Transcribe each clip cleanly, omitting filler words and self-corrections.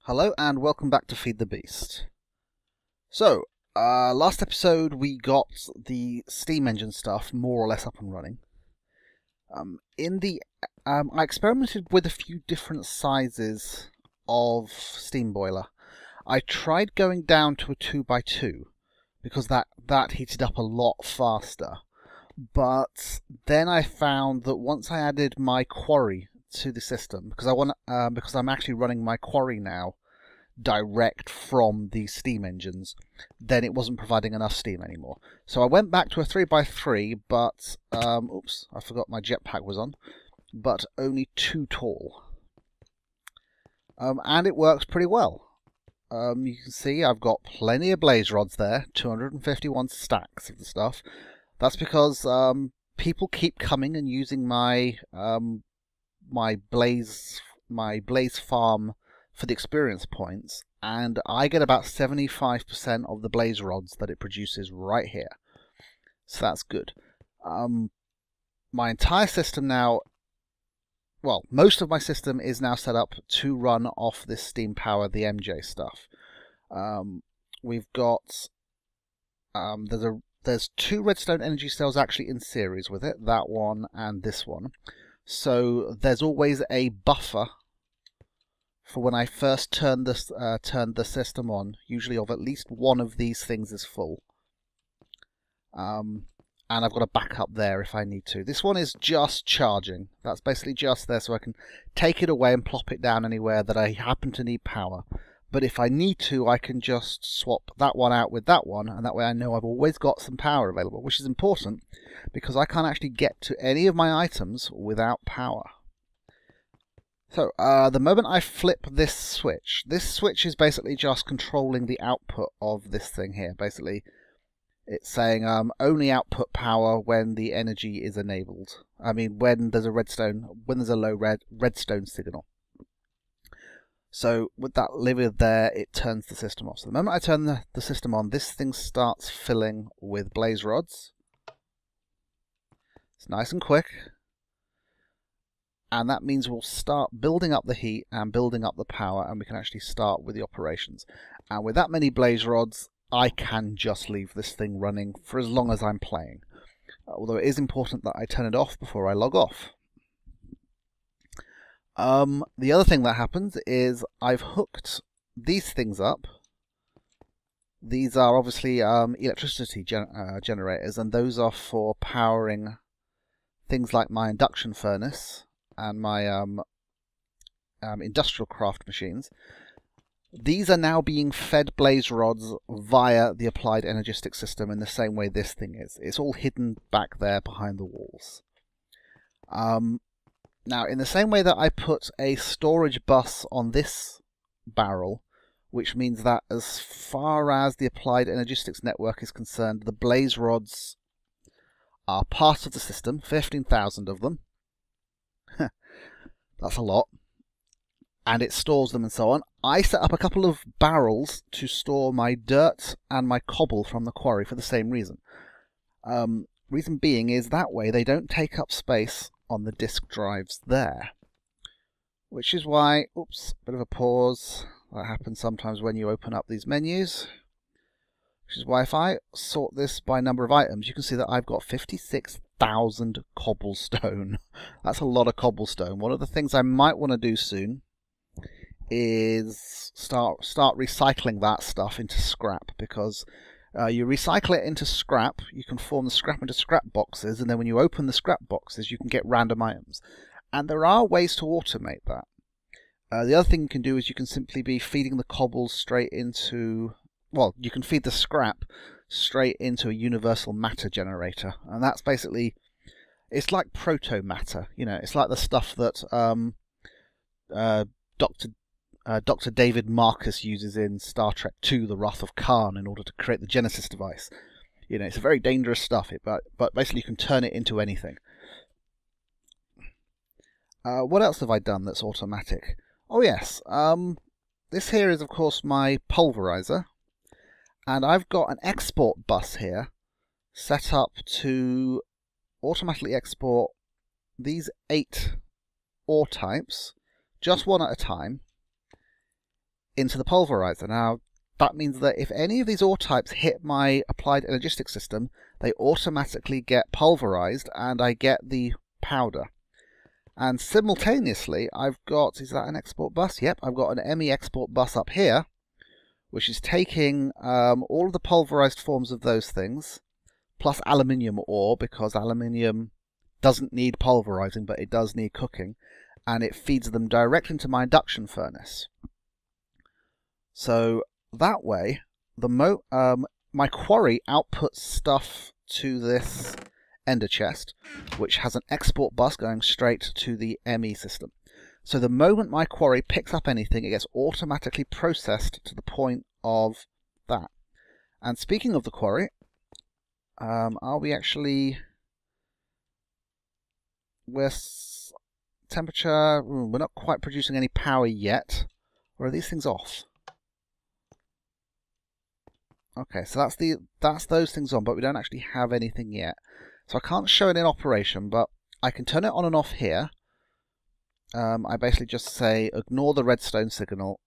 Hello and welcome back to Feed the Beast. So, last episode we got the steam engine stuff more or less up and running. I experimented with a few different sizes of steam boiler. I tried going down to a 2x2 because that heated up a lot faster. But then I found that once I added my Quarry to the system, because I'm actually running my Quarry now direct from the steam engines, then it wasn't providing enough steam anymore. So I went back to a 3x3, but oops, I forgot my jetpack was on, but only too tall. And it works pretty well. You can see I've got plenty of blaze rods there, 251 stacks of the stuff. That's because people keep coming and using my my blaze farm for the experience points, and I get about 75% of the blaze rods that it produces right here. So that's good. My entire system now, well, most of my system is now set up to run off this steam power, the MJ stuff. We've got there's two redstone energy cells actually in series with it, that one and this one. So there's always a buffer for when I first turn the system on, usually of at least one of these things is full. And I've got a backup there if I need to. This one is just charging. That's basically just there so I can take it away and plop it down anywhere that I happen to need power. But if I need to, I can just swap that one out with that one, and that way I know I've always got some power available, which is important because I can't actually get to any of my items without power. So, the moment I flip this switch is basically just controlling the output of this thing here. Basically, it's saying only output power when the energy is enabled. I mean, when there's a low redstone signal. So, with that lever there, it turns the system off. So, the moment I turn the system on, this thing starts filling with blaze rods. It's nice and quick. And that means we'll start building up the heat and building up the power, and we can actually start with the operations. And with that many blaze rods, I can just leave this thing running for as long as I'm playing. Although it is important that I turn it off before I log off. The other thing that happens is I've hooked these things up. These are obviously electricity generators, and those are for powering things like my induction furnace and my industrial craft machines. These are now being fed blaze rods via the applied energistic system in the same way this thing is. It's all hidden back there behind the walls. Now, in the same way that I put a storage bus on this barrel, which means that as far as the applied energistics network is concerned, the blaze rods are part of the system, 15,000 of them. That's a lot. And it stores them and so on. I set up a couple of barrels to store my dirt and my cobble from the quarry for the same reason. Reason being is that way they don't take up space on the disk drives there. Which is why, oops, bit of a pause. That happens sometimes when you open up these menus. Which is why if I sort this by number of items, you can see that I've got 56,000 cobblestone. That's a lot of cobblestone. One of the things I might want to do soon is start recycling that stuff into scrap, because you recycle it into scrap, you can form the scrap into scrap boxes, and then when you open the scrap boxes you can get random items. And there are ways to automate that. The other thing you can do is you can simply be feeding the cobbles straight into, well, you can feed the scrap straight into a universal matter generator, and that's basically, it's like proto matter, you know, it's like the stuff that Dr. David Marcus uses in Star Trek II, The Wrath of Khan, in order to create the Genesis device. You know, it's very dangerous stuff, but basically you can turn it into anything. What else have I done that's automatic? Oh yes, this here is of course my pulverizer, and I've got an export bus here set up to automatically export these 8 ore types, just one at a time, into the pulverizer. Now, that means that if any of these ore types hit my applied energistic system, they automatically get pulverized and I get the powder. And simultaneously, I've got, is that an export bus? Yep, I've got an ME export bus up here, which is taking all of the pulverized forms of those things, plus aluminium ore, because aluminium doesn't need pulverizing, but it does need cooking, and it feeds them direct into my induction furnace. So that way, my quarry outputs stuff to this ender chest, which has an export bus going straight to the ME system. So the moment my quarry picks up anything, it gets automatically processed to the point of that. And speaking of the quarry, are we actually... We're temperature... We're not quite producing any power yet. Or are these things off? Okay, so that's those things on, but we don't actually have anything yet. So I can't show it in operation, but I can turn it on and off here. I basically just say ignore the redstone signal.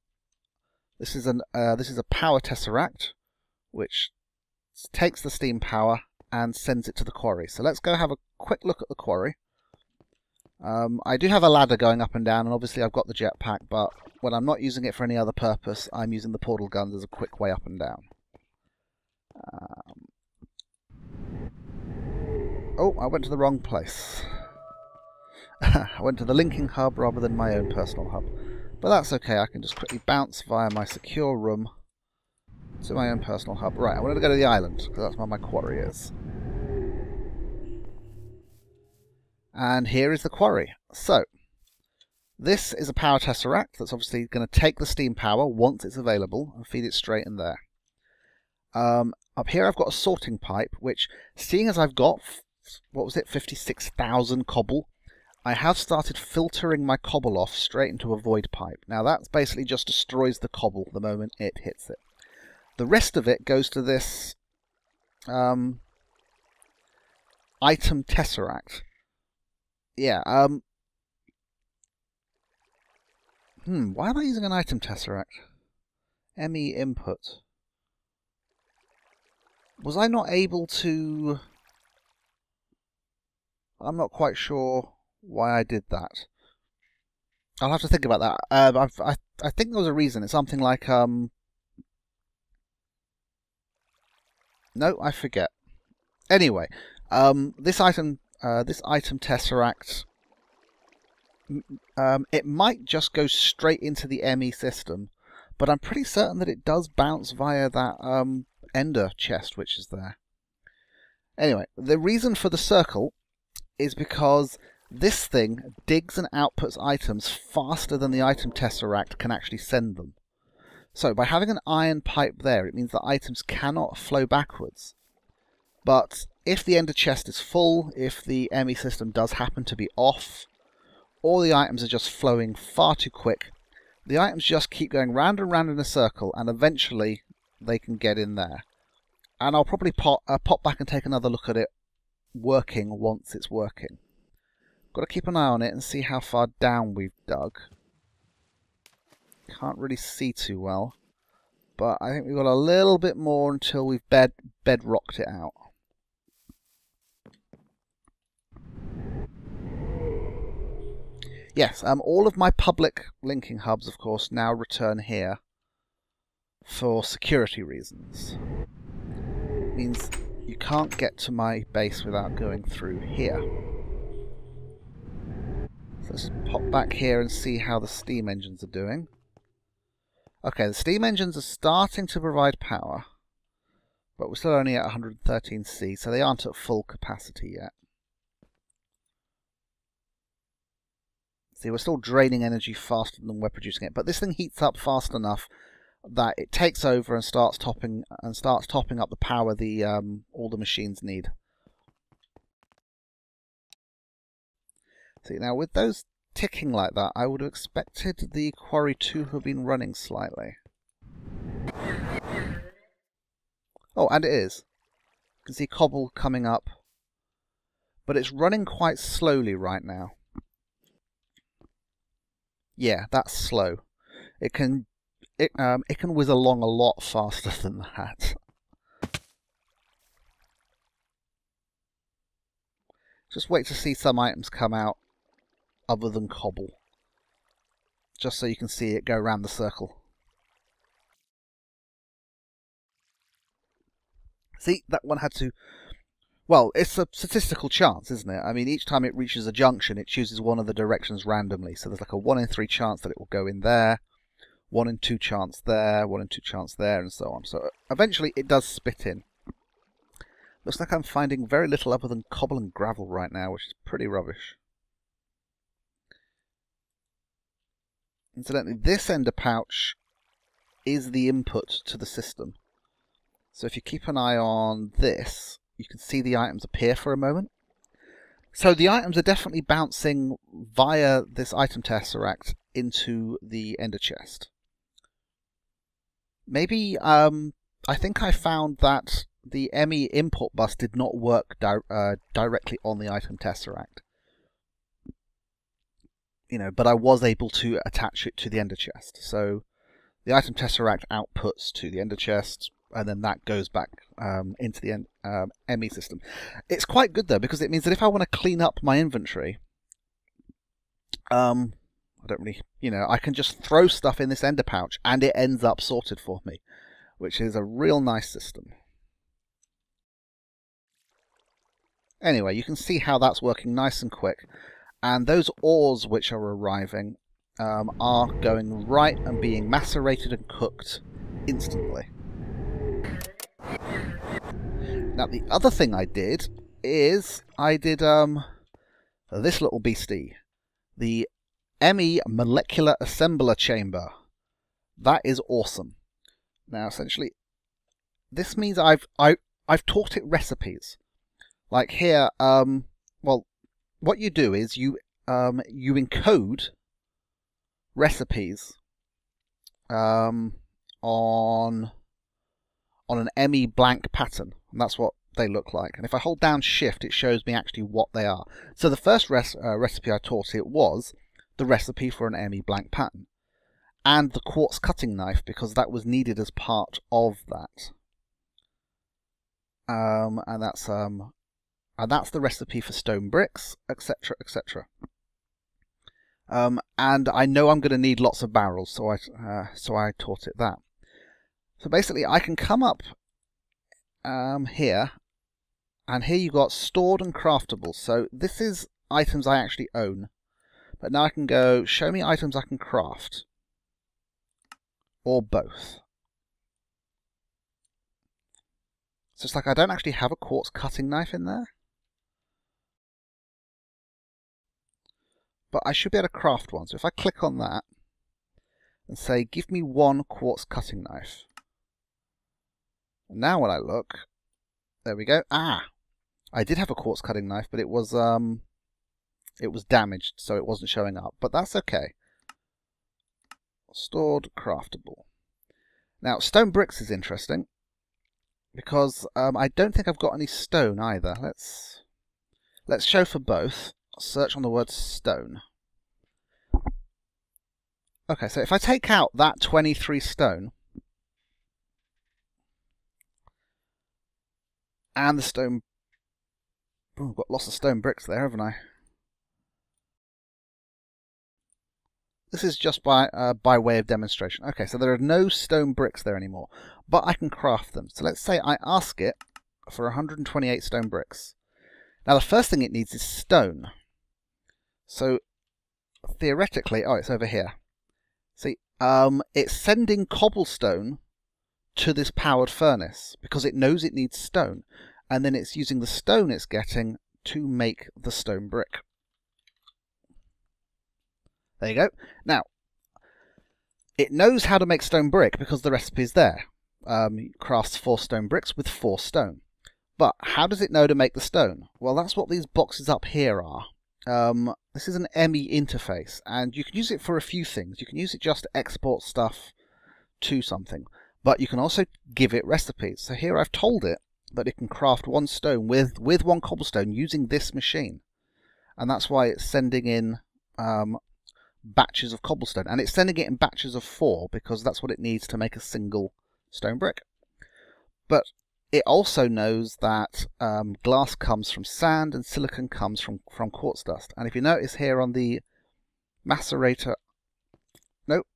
This is a power tesseract, which takes the steam power and sends it to the quarry. So let's go have a quick look at the quarry. I do have a ladder going up and down, and obviously I've got the jetpack, but when I'm not using it for any other purpose, I'm using the portal guns as a quick way up and down. Oh, I went to the wrong place. I went to the linking hub rather than my own personal hub. But that's okay, I can just quickly bounce via my secure room to my own personal hub. Right, I wanted to go to the island, because that's where my quarry is. And here is the quarry. So, this is a power tesseract that's obviously going to take the steam power once it's available and feed it straight in there. Up here I've got a sorting pipe, which, seeing as I've got, what was it, 56,000 cobble, I have started filtering my cobble off straight into a void pipe. Now that basically just destroys the cobble the moment it hits it. The rest of it goes to this item tesseract. Yeah, why am I using an item tesseract? ME input. Was I not able to... I'm not quite sure why I did that. I'll have to think about that. I think there was a reason. It's something like... No, I forget. Anyway, this item tesseract... it might just go straight into the ME system, but I'm pretty certain that it does bounce via that ender chest which is there. Anyway, the reason for the circle is because this thing digs and outputs items faster than the item tesseract can actually send them. So by having an iron pipe there, it means that items cannot flow backwards. But if the ender chest is full, if the ME system does happen to be off, or the items are just flowing far too quick, the items just keep going round and round in a circle, and eventually they can get in there. And I'll probably pop back and take another look at it working once it's working. Got to keep an eye on it and see how far down we've dug. Can't really see too well, but I think we've got a little bit more until we've bedrocked it out. Yes, all of my public linking hubs, of course, now return here for security reasons. It means you can't get to my base without going through here. So let's pop back here and see how the steam engines are doing. Okay, the steam engines are starting to provide power, but we're still only at 113C, so they aren't at full capacity yet. See, we're still draining energy faster than we're producing it, but this thing heats up fast enough that it takes over and starts topping up the power all the machines need. See, now with those ticking like that, I would have expected the quarry to have been running slightly. Oh, and it is. You can see cobble coming up, but it's running quite slowly right now. Yeah, that's slow. It can it can whiz along a lot faster than that. Just wait to see some items come out other than cobble. Just so you can see it go around the circle. See, that one had to... Well, it's a statistical chance, isn't it? I mean, each time it reaches a junction, it chooses one of the directions randomly. So there's like a 1 in 3 chance that it will go in there, 1 in 2 chance there, 1 in 2 chance there, and so on. So eventually it does spit in. Looks like I'm finding very little other than cobble and gravel right now, which is pretty rubbish. Incidentally, this ender pouch is the input to the system. So if you keep an eye on this, you can see the items appear for a moment. So the items are definitely bouncing via this item tesseract into the ender chest. Maybe, I think I found that the ME import bus did not work directly on the item tesseract. You know, but I was able to attach it to the ender chest. So the item tesseract outputs to the ender chest, and then that goes back into the ME system. It's quite good though, because it means that if I want to clean up my inventory, I don't really, you know, I can just throw stuff in this ender pouch and it ends up sorted for me, which is a real nice system. Anyway, you can see how that's working nice and quick. And those ores which are arriving are going right and being macerated and cooked instantly. Now the other thing I did is I did this little beastie, the ME molecular assembler chamber. That is awesome. Now essentially this means I've taught it recipes. Like here, well, what you do is you encode recipes on an ME blank pattern, and that's what they look like. And if I hold down Shift, it shows me actually what they are. So the first recipe I taught it was the recipe for an ME blank pattern, and the quartz cutting knife, because that was needed as part of that. And that's the recipe for stone bricks, etc., etc. And I know I'm going to need lots of barrels, so I taught it that. So basically, I can come up here, and here you've got stored and craftable. So this is items I actually own. But now I can go, show me items I can craft. Or both. So it's like I don't actually have a quartz cutting knife in there. But I should be able to craft one. So if I click on that and say, give me 1 quartz cutting knife. And now when I look, there we go. Ah! I did have a quartz cutting knife, but it was damaged, so it wasn't showing up. But that's okay. Stored, craftable. Now, stone bricks is interesting, because I don't think I've got any stone either. Let's show for both. Search on the word stone. Okay, so if I take out that 23 stone and the stone... Oh, I've got lots of stone bricks there, haven't I? This is just by way of demonstration. Okay, so there are no stone bricks there anymore, but I can craft them. So let's say I ask it for 128 stone bricks. Now the first thing it needs is stone. So theoretically, oh, it's over here. See, it's sending cobblestone to this powered furnace because it knows it needs stone, and then it's using the stone it's getting to make the stone brick. There you go. Now, it knows how to make stone brick because the recipe is there. It crafts 4 stone bricks with 4 stone. But how does it know to make the stone? Well, that's what these boxes up here are. This is an ME interface, and you can use it for a few things. You can use it just to export stuff to something, but you can also give it recipes. So here I've told it that it can craft 1 stone with 1 cobblestone using this machine, and that's why it's sending in batches of cobblestone, and it's sending it in batches of 4 because that's what it needs to make a single stone brick. But it also knows that glass comes from sand and silicon comes from quartz dust. And if you notice here on the macerator, nope,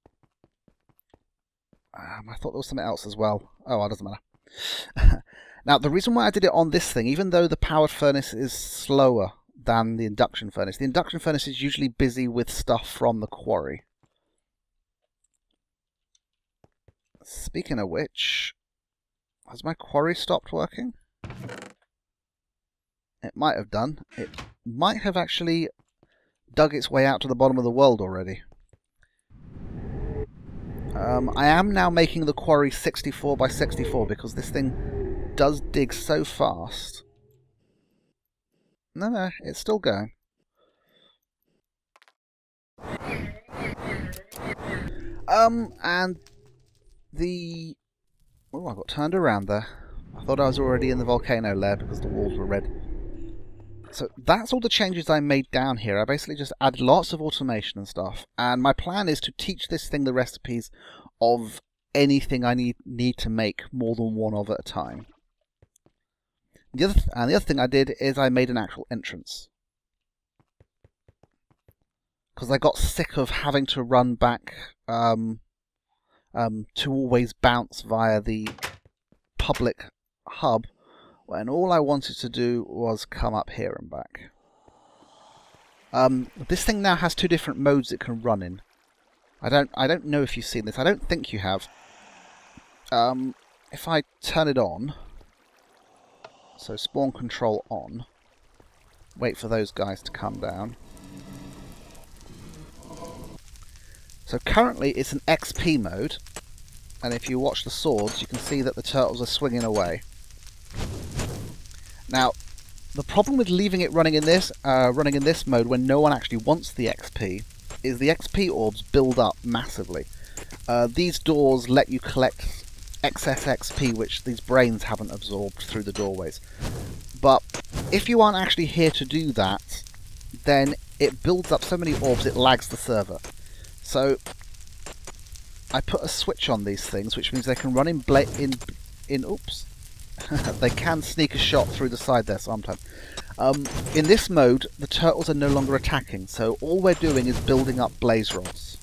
I thought there was something else as well. Oh, well, it doesn't matter. Now, the reason why I did it on this thing, even though the powered furnace is slower than the induction furnace is usually busy with stuff from the quarry. Speaking of which, has my quarry stopped working? It might have done. It might have actually dug its way out to the bottom of the world already. I am now making the quarry 64 by 64 because this thing does dig so fast. No, it's still going. And the... Oh, I got turned around there. I thought I was already in the volcano lair because the walls were red. So that's all the changes I made down here. I basically just added lots of automation and stuff. And my plan is to teach this thing the recipes of anything I need to make more than one of at a time. The other thing I did is I made an actual entrance. Because I got sick of having to run back to always bounce via the public hub, when all I wanted to do was come up here and back. This thing now has 2 different modes it can run in. I don't know if you've seen this. I don't think you have. If I turn it on, so spawn control on, wait for those guys to come down. So currently it's an XP mode, and if you watch the swords you can see that the turtles are swinging away. Now, the problem with leaving it running in this mode when no one actually wants the XP is the XP orbs build up massively. These doors let you collect excess XP which these brains haven't absorbed through the doorways. But if you aren't actually here to do that, then it builds up so many orbs it lags the server. So I put a switch on these things, which means they can run oops. They can sneak a shot through the side there sometimes. In this mode, the turtles are no longer attacking, so all we're doing is building up blaze rods,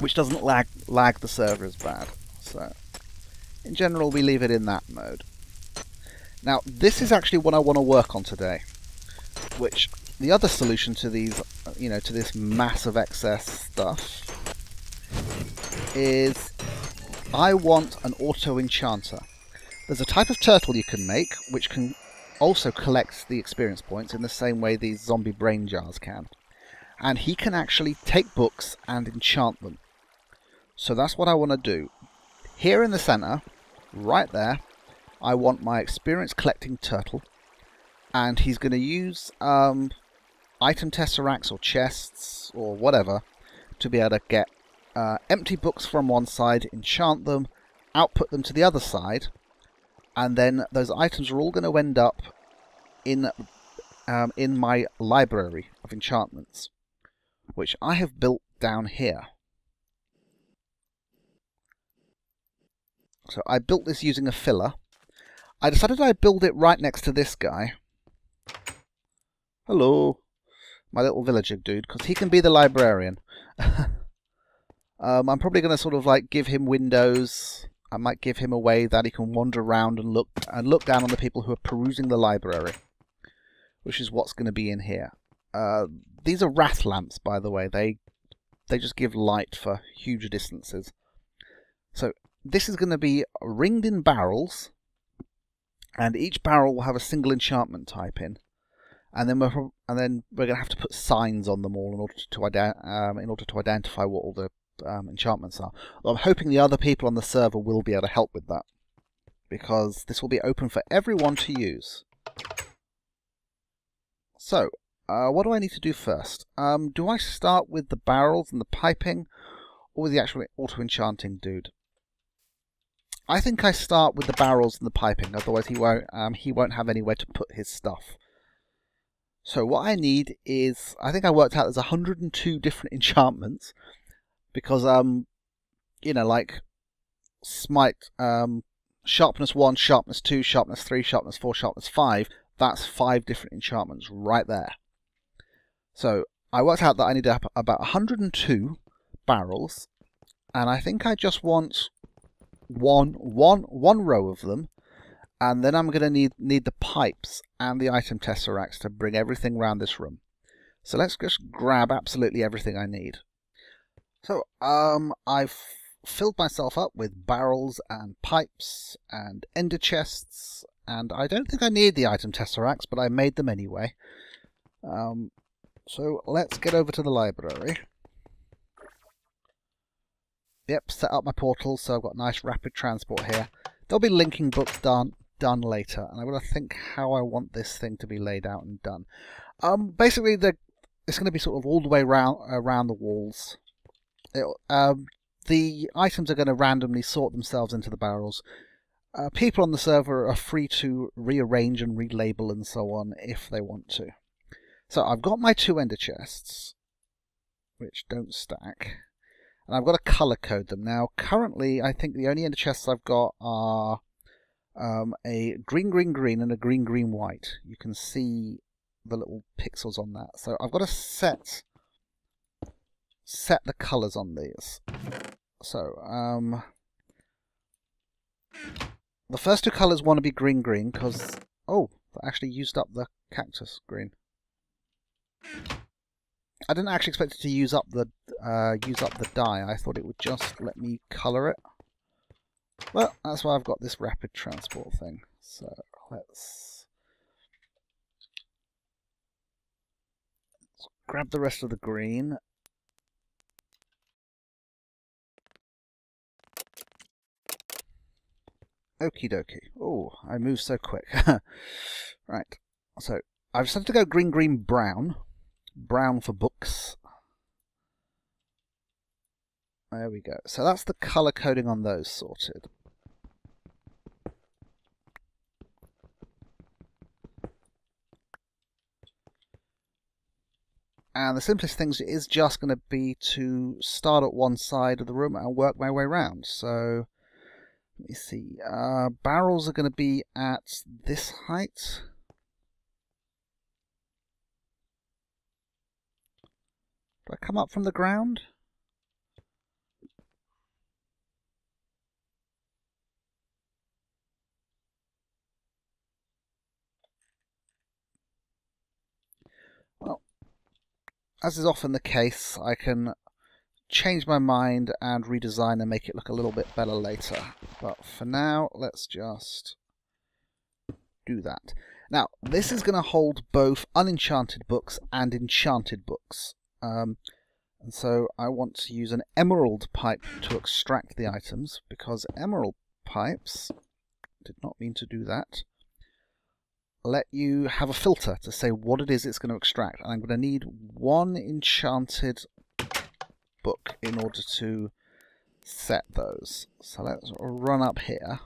which doesn't lag the server as bad. So, in general, we leave it in that mode. Now, this is actually what I want to work on today. Which the other solution to these, to this mass of excess stuff, is I want an auto-enchanter. There's a type of turtle you can make, which can also collect the experience points in the same way these zombie brain jars can. And he can actually take books and enchant them. So that's what I want to do. Here in the center, right there, I want my experience collecting turtle. And he's going to use item tesseracts or chests or whatever to be able to get empty books from one side, enchant them, output them to the other side, and then those items are all going to end up in my library of enchantments, which I have built down here. So I built this using a filler. I decided I'd build it right next to this guy. Hello, my little villager dude, because he can be the librarian. I'm probably going to sort of like give him windows. I might give him a way that he can wander around and look down on the people who are perusing the library, which is what's going to be in here. These are wrath lamps, by the way. They just give light for huge distances. So this is going to be ringed in barrels, and each barrel will have a single enchantment type in. And then we're going to have to put signs on them all in order to identify what all the enchantments are. I'm hoping the other people on the server will be able to help with that, because this will be open for everyone to use. So, what do I need to do first? Do I start with the barrels and the piping, or with the actual auto-enchanting dude? I think I start with the barrels and the piping, otherwise he won't have anywhere to put his stuff. So what I need is, I think I worked out there's 102 different enchantments, because you know, like smite, sharpness 1, sharpness 2, sharpness 3, sharpness 4, sharpness 5. That's 5 different enchantments right there. So I worked out that I need about 102 barrels, and I think I just want one row of them, and then I'm going to need the pipes and the item tesseracts to bring everything around this room. So let's just grab absolutely everything I need. So I've filled myself up with barrels and pipes and ender chests, and I don't think I need the item tesseracts, but I made them anyway. So let's get over to the library. Yep, set up my portal, so I've got nice rapid transport here. There'll be linking books done later, and I'm going to think how I want this thing to be laid out and done. Basically, it's going to be sort of all the way around the walls. The items are going to randomly sort themselves into the barrels. People on the server are free to rearrange and relabel and so on if they want to. So I've got my 2 ender chests, which don't stack, and I've got to colour code them. Now, currently, I think the only ender chests I've got are a green, green, green, and a green, green, white. You can see the little pixels on that. So I've got to set the colours on these. So the first 2 colours want to be green, green, because that actually used up the cactus green. I didn't actually expect it to use up the dye. I thought it would just let me colour it. Well, that's why I've got this rapid transport thing. So let's grab the rest of the green. Okie dokie. Oh, I moved so quick. Right. So I've decided to go green, green, brown. Brown for books. There we go. So that's the colour coding on those sorted. And the simplest thing is just going to be to start at one side of the room and work my way around. So let me see. Barrels are going to be at this height. Do I come up from the ground? Well, as is often the case, I can change my mind and redesign and make it look a little bit better later. But for now, let's just do that. Now, this is going to hold both unenchanted books and enchanted books. And so I want to use an emerald pipe to extract the items, because emerald pipes, did not mean to do that, let you have a filter to say what it is it's going to extract. And I'm going to need 1 enchanted book in order to set those. So let's run up here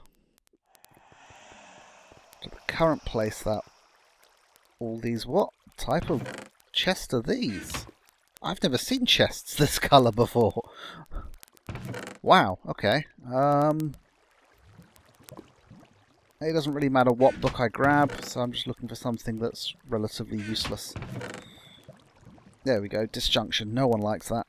to the current place that all these... What type of chest are these? I've never seen chests this colour before. Wow, okay. It doesn't really matter what book I grab, so I'm just looking for something that's relatively useless. There we go, disjunction. No one likes that.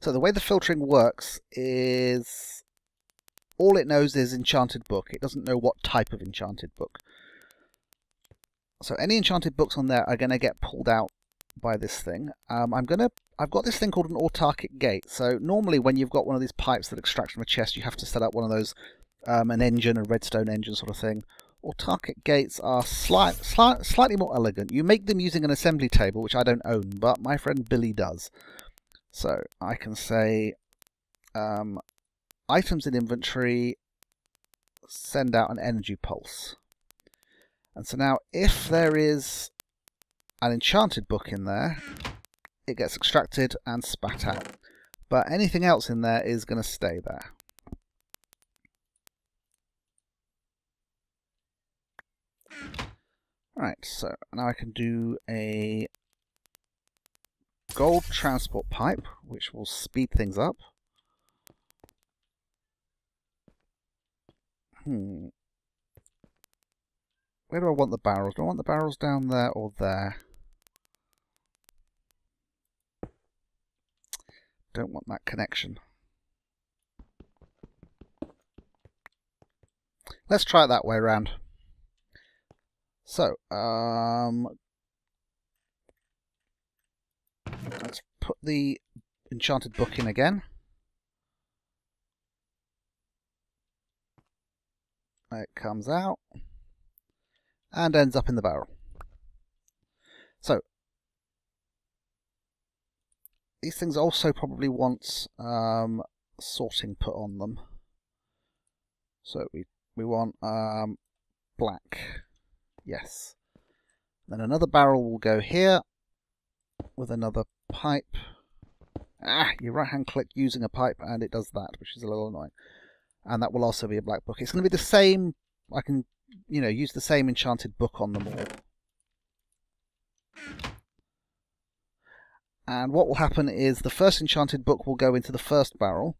So the way the filtering works is all it knows is enchanted book. It doesn't know what type of enchanted book. So any enchanted books on there are going to get pulled out by this thing. I've got this thing called an autarkic gate. So normally when you've got one of these pipes that extracts from a chest, you have to set up one of those, an engine, a redstone engine sort of thing. Autarkic gates are slightly more elegant. You make them using an assembly table, which I don't own, but my friend Billy does. So I can say items in inventory, send out an energy pulse. And so now if there is an enchanted book in there, it gets extracted and spat out. But anything else in there is going to stay there. Right, so now I can do a gold transport pipe, which will speed things up. Where do I want the barrels? Do I want the barrels down there or there? Don't want that connection. Let's try it that way around. So, let's put the enchanted book in again. It comes out and ends up in the barrel. So, these things also probably want sorting put on them. So we want black. Yes. Then another barrel will go here with another pipe. You right hand click using a pipe and it does that, which is a little annoying. And that will also be a black book. It's going to be the same. I can, use the same enchanted book on them all. And what will happen is the first enchanted book will go into the first barrel.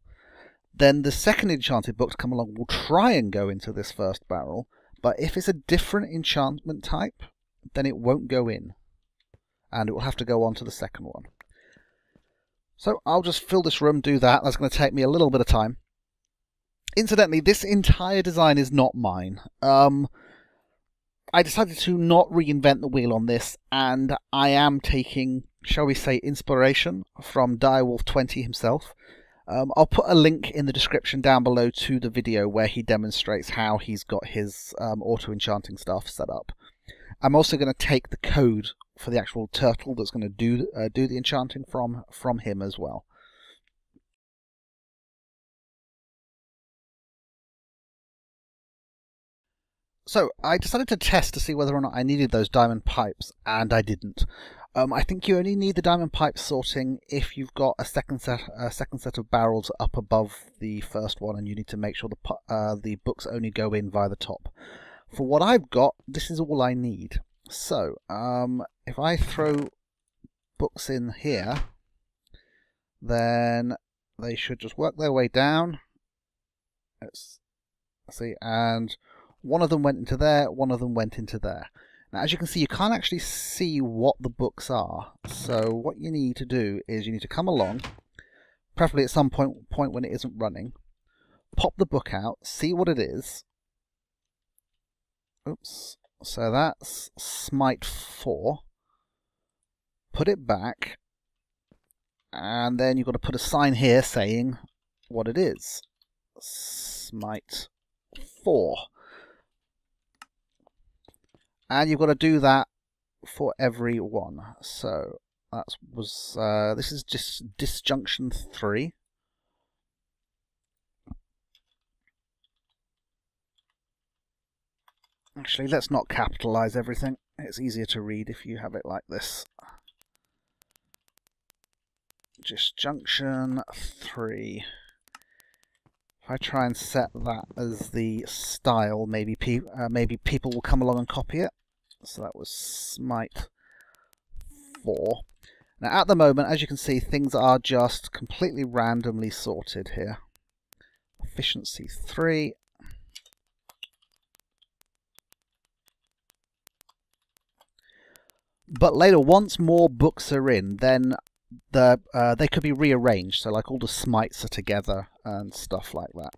Then the second enchanted book to come along will try and go into this first barrel. But if it's a different enchantment type, then it won't go in. And it will have to go on to the second one. So I'll just fill this room, do that. That's going to take me a little bit of time. Incidentally, this entire design is not mine. I decided to not reinvent the wheel on this, and I am taking, shall we say, inspiration from Direwolf20 himself. I'll put a link in the description down below to the video where he demonstrates how he's got his auto-enchanting stuff set up. I'm also going to take the code for the actual turtle that's going to do the enchanting from him as well. So I decided to test to see whether or not I needed those diamond pipes, and I didn't. I think you only need the diamond pipe sorting if you've got a second set of barrels up above the first one, and you need to make sure the books only go in via the top. For what I've got, this is all I need. So if I throw books in here, then they should just work their way down. Let's see, and one of them went into there, one of them went into there. Now, as you can see, you can't actually see what the books are. So what you need to do is you need to come along, preferably at some point when it isn't running, pop the book out, see what it is. Oops. So that's Smite 4. Put it back. And then you've got to put a sign here saying what it is. Smite 4. And you've got to do that for every one. So this is just disjunction 3. Actually, let's not capitalize everything. It's easier to read if you have it like this. Disjunction 3. If I try and set that as the style, maybe people will come along and copy it. So that was Smite 4. Now at the moment, as you can see, things are just completely randomly sorted here. Efficiency 3. But later, once more books are in, then they could be rearranged. So like all the smites are together and stuff like that.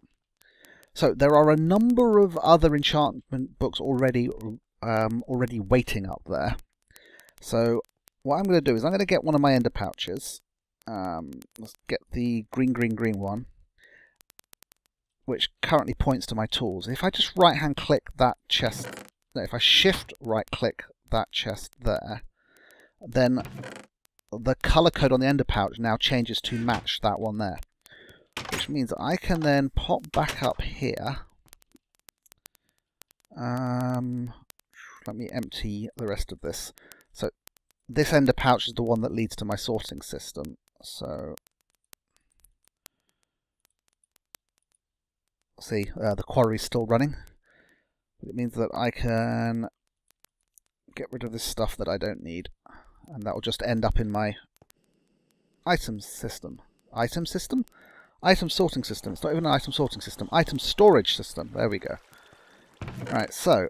So there are a number of other enchantment books already waiting up there. So what I'm going to do is I'm going to get one of my ender pouches. Let's get the green one, which currently points to my tools. If I just right hand click that chest, no, if I shift right click that chest there, then the color code on the ender pouch now changes to match that one there, which means I can then pop back up here. Let me empty the rest of this. So this ender pouch is the one that leads to my sorting system. So, see, the quarry's still running. It means that I can get rid of this stuff that I don't need, and that will just end up in my items system. Item system? Item sorting system. It's not even an item sorting system. Item storage system. There we go. Alright, so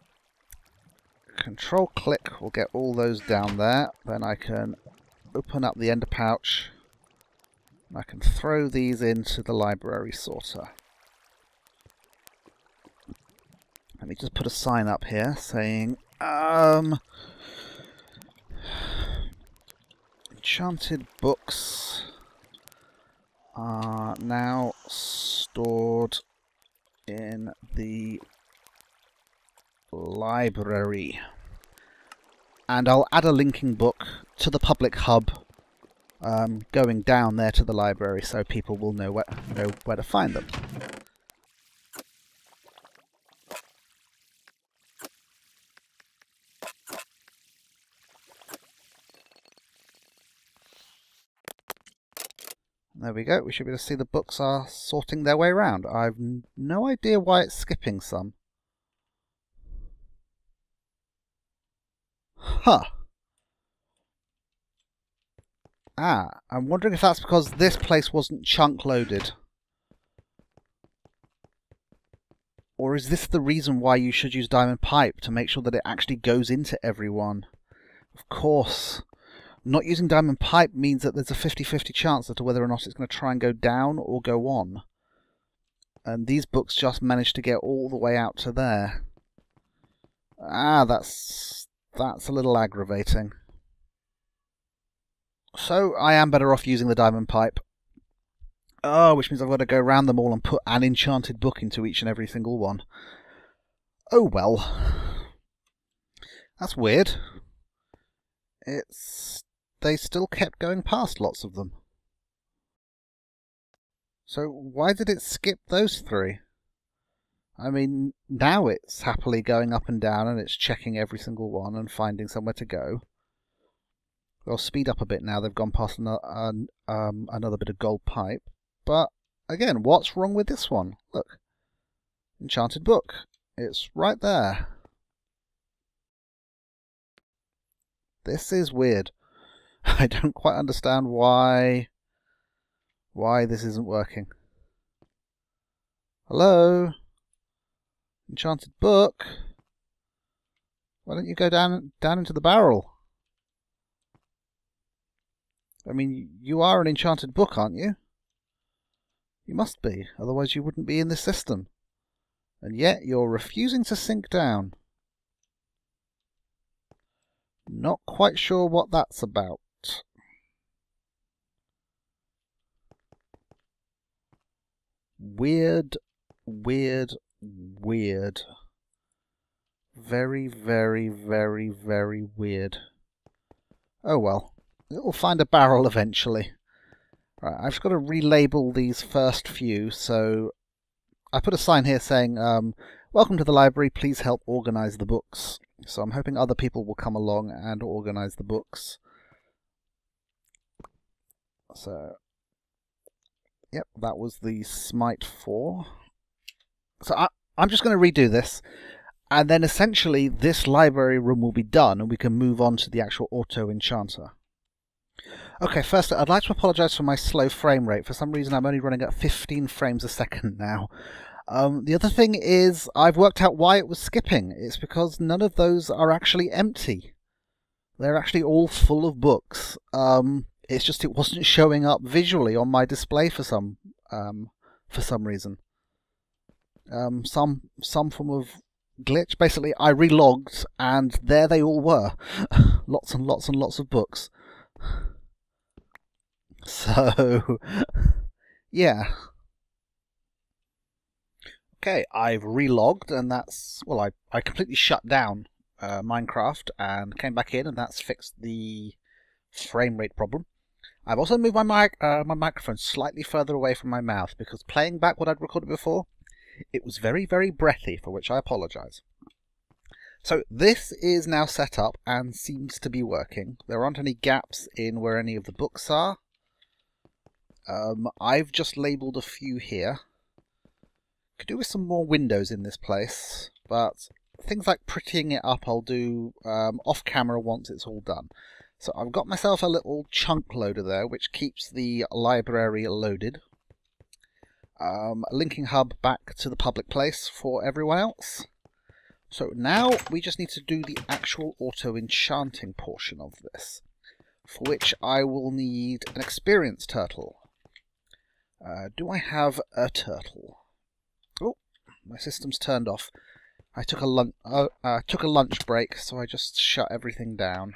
Control click will get all those down there. Then I can open up the ender pouch. I can throw these into the library sorter. Let me just put a sign up here saying enchanted books are now stored in the library. And I'll add a linking book to the public hub going down there to the library so people will know where to find them. There we go, we should be able to see the books are sorting their way around. I've no idea why it's skipping some. Huh. Ah, I'm wondering if that's because this place wasn't chunk loaded. Or is this the reason why you should use diamond pipe, to make sure that it actually goes into everyone? Of course. Not using diamond pipe means that there's a 50-50 chance as to whether or not it's going to try and go down or go on. And these books just managed to get all the way out to there. Ah, that's a little aggravating. So I am better off using the diamond pipe. Oh, which means I've got to go around them all and put an enchanted book into each and every single one. Oh well. That's weird. They still kept going past lots of them. So why did it skip those three? I mean, now it's happily going up and down and it's checking every single one and finding somewhere to go. They'll speed up a bit now. They've gone past another bit of gold pipe. But, again, what's wrong with this one? Look. Enchanted book. It's right there. This is weird. I don't quite understand why this isn't working. Hello? Enchanted book? Why don't you go down into the barrel? I mean, you are an enchanted book, aren't you? You must be, otherwise you wouldn't be in this system. And yet you're refusing to sink down. Not quite sure what that's about. Weird, weird, weird. Very, very, very, very weird. Oh well. We'll find a barrel eventually. Right, I've just got to relabel these first few, so I put a sign here saying, welcome to the library, please help organise the books. So I'm hoping other people will come along and organise the books. So, yep, that was the Smite 4. So I'm just going to redo this, and then essentially this library room will be done, and we can move on to the actual auto-enchanter. Okay, first I'd like to apologise for my slow frame rate. For some reason I'm only running at 15 frames a second now. The other thing is I've worked out why it was skipping. It's because none of those are actually empty. They're actually all full of books. It's just it wasn't showing up visually on my display for some reason. Some form of glitch. Basically, I relogged and there they all were. Lots and lots and lots of books. So, yeah. Okay, I've relogged and that's, well, I completely shut down Minecraft and came back in and that's fixed the frame rate problem. I've also moved my microphone slightly further away from my mouth because playing back what I'd recorded before, it was very, very breathy, for which I apologise. So this is now set up and seems to be working. There aren't any gaps in where any of the books are. I've just labelled a few here. Could do with some more windows in this place, but things like prettying it up I'll do off camera once it's all done. So I've got myself a little chunk loader there which keeps the library loaded. A linking hub back to the public place for everyone else. So now we just need to do the actual auto-enchanting portion of this, for which I will need an experience turtle. Do I have a turtle? Oh, my system's turned off. I took a lunch break, so I just shut everything down.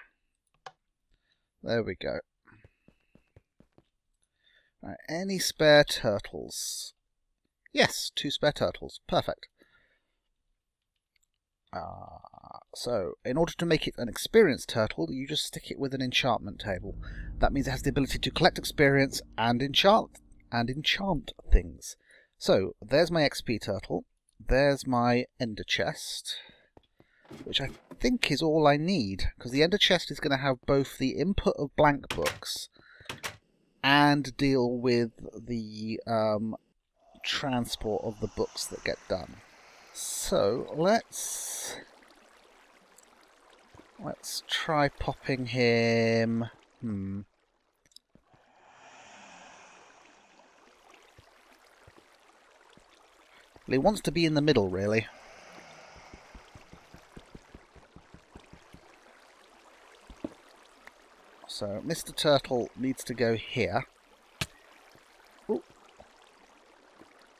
There we go. Right, any spare turtles? Yes, 2 spare turtles. Perfect. So, in order to make it an experience turtle, you just stick it with an enchantment table. That means it has the ability to collect experience and enchant things. So, there's my XP turtle. There's my ender chest, which I think is all I need, because the ender chest is going to have both the input of blank books and deal with the transport of the books that get done. So let's try popping him. Well, he wants to be in the middle, really. So Mr. Turtle needs to go here. Ooh.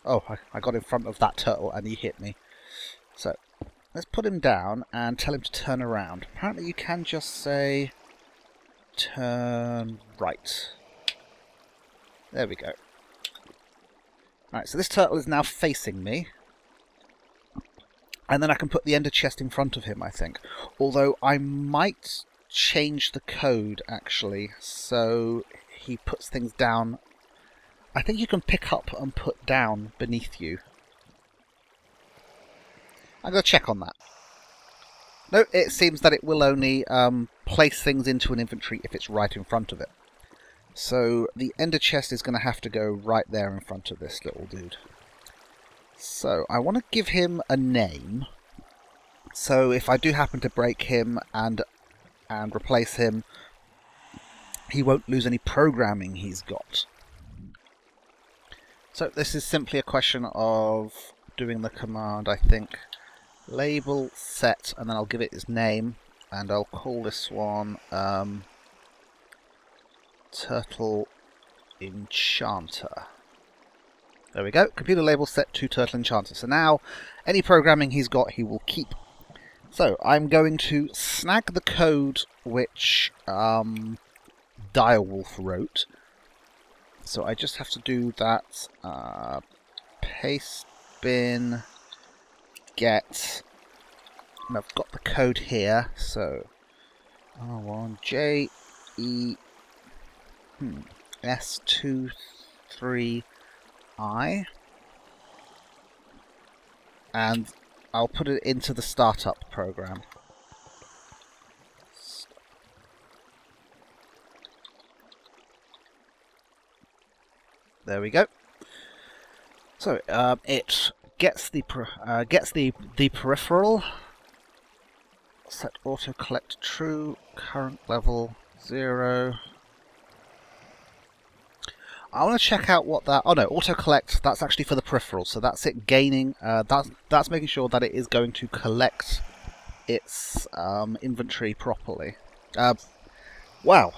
Oh, I got in front of that turtle and he hit me. So, let's put him down and tell him to turn around. Apparently you can just say, turn right. There we go. Alright, so this turtle is now facing me. And then I can put the ender chest in front of him, I think. Although I might change the code, actually, so he puts things down. I think you can pick up and put down beneath you. I'm going to check on that. No, it seems that it will only place things into an inventory if it's right in front of it. So the ender chest is going to have to go right there in front of this little dude. So I want to give him a name. So if I do happen to break him and replace him, he won't lose any programming he's got. So this is simply a question of doing the command, I think. Label set, and then I'll give it its name, and I'll call this one Turtle Enchanter. There we go. Computer label set to Turtle Enchanter. So now any programming he's got, he will keep. So I'm going to snag the code which Direwolf wrote. So I just have to do that. Paste bin get. And I've got the code here. So R1 J E S23I, and I'll put it into the startup program. There we go. So it gets the peripheral. Set auto collect true. Current level 0. I want to check out what that. Oh no, auto collect. That's actually for the peripheral. So that's it gaining. That's making sure that it is going to collect its inventory properly. Wow.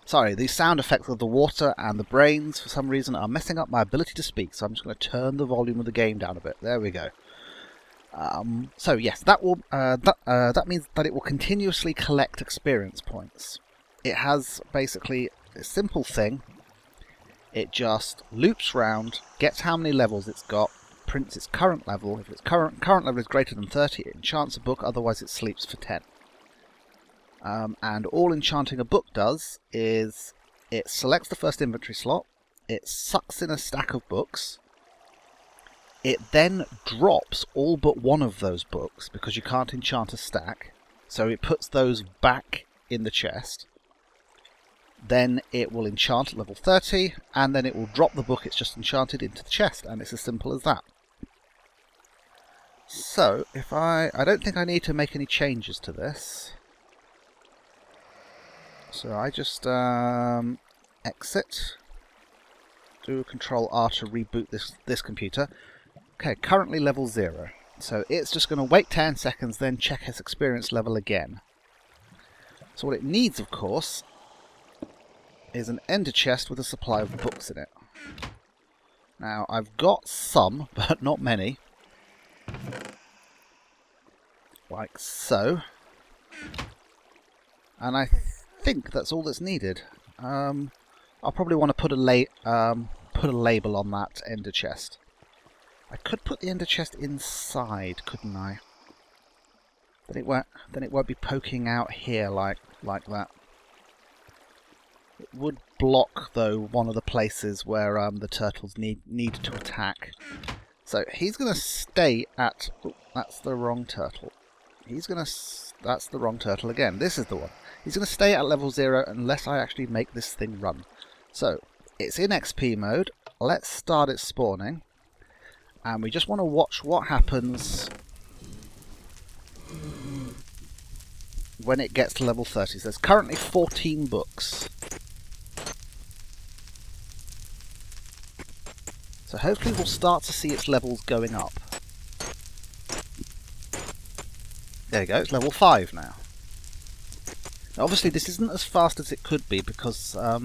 Sorry, the sound effects of the water and the brains, for some reason, are messing up my ability to speak, so I'm just going to turn the volume of the game down a bit. There we go. So yes, that will that means that it will continuously collect experience points. It has basically a simple thing. It just loops round, gets how many levels it's got, prints its current level. If its current level is greater than 30, it enchants a book, otherwise it sleeps for 10. And all enchanting a book does is it selects the first inventory slot, it sucks in a stack of books, it then drops all but one of those books because you can't enchant a stack. So it puts those back in the chest. Then it will enchant at level 30, and then it will drop the book it's just enchanted into the chest, and it's as simple as that. So, if I don't think I need to make any changes to this. So I just exit, do Control R to reboot this computer. Okay, currently level 0. So it's just going to wait 10 seconds, then check its experience level again. So what it needs, of course, is an ender chest with a supply of books in it. Now, I've got some, but not many. Like so. And I think that's all that's needed. I'll probably want to put a label on that ender chest. I could put the ender chest inside, couldn't I? Then it won't be poking out here like that. It would block, though, one of the places where the turtles need to attack. So he's going to stay at... Oh, that's the wrong turtle. That's the wrong turtle again. This is the one. He's going to stay at level 0 unless I actually make this thing run. So, it's in XP mode. Let's start it spawning. And we just want to watch what happens when it gets to level 30. So there's currently 14 books. So hopefully we'll start to see its levels going up. There you go, it's level 5 now. Now obviously this isn't as fast as it could be because, I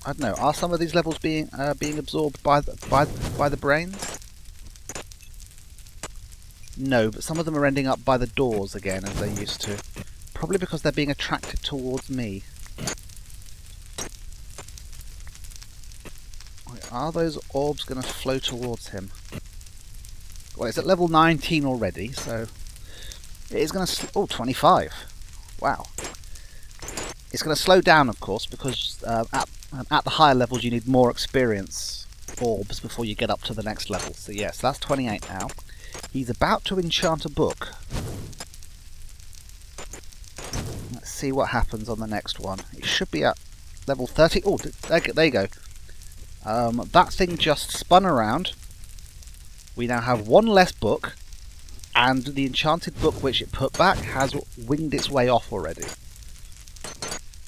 don't know, are some of these levels being absorbed by the brains? No, but some of them are ending up by the doors again, as they used to. Probably because they're being attracted towards me. Wait, are those orbs going to flow towards him? Well, it's at level 19 already, so... It is going to... Oh, 25. Wow. It's going to slow down, of course, because at the higher levels you need more experience orbs before you get up to the next level. So yes, that's 28 now. He's about to enchant a book. Let's see what happens on the next one. It should be at level 30. Oh, there you go. That thing just spun around. We now have one less book, and the enchanted book which it put back has winged its way off already.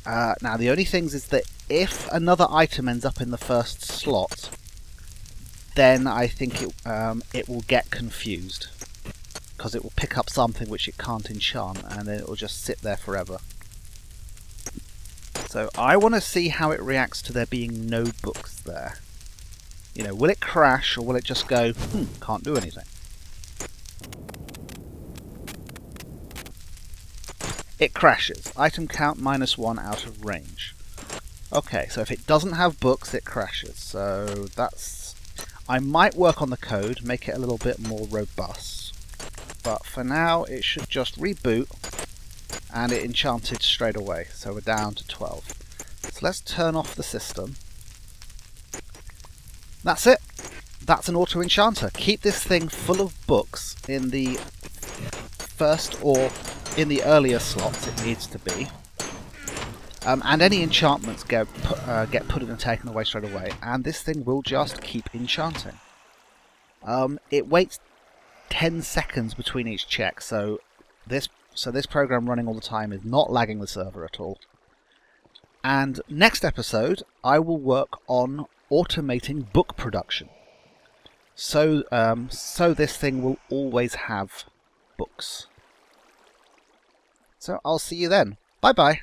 Now the only thing is that if another item ends up in the first slot, then I think it will get confused, because it will pick up something which it can't enchant, and then it will just sit there forever. So I want to see how it reacts to there being no books there. You know, will it crash, or will it just go, can't do anything? It crashes. Item count -1 out of range. Okay, so if it doesn't have books, it crashes. So that's... I might work on the code, make it a little bit more robust. But for now, it should just reboot, and it enchanted straight away. So we're down to 12. So let's turn off the system. That's it. That's an auto-enchanter. Keep this thing full of books in the first or in the earlier slots it needs to be. And any enchantments get put in and taken away straight away, and this thing will just keep enchanting. It waits 10 seconds between each check, so this program running all the time is not lagging the server at all. And next episode, I will work on automating book production, so this thing will always have books. So I'll see you then. Bye bye.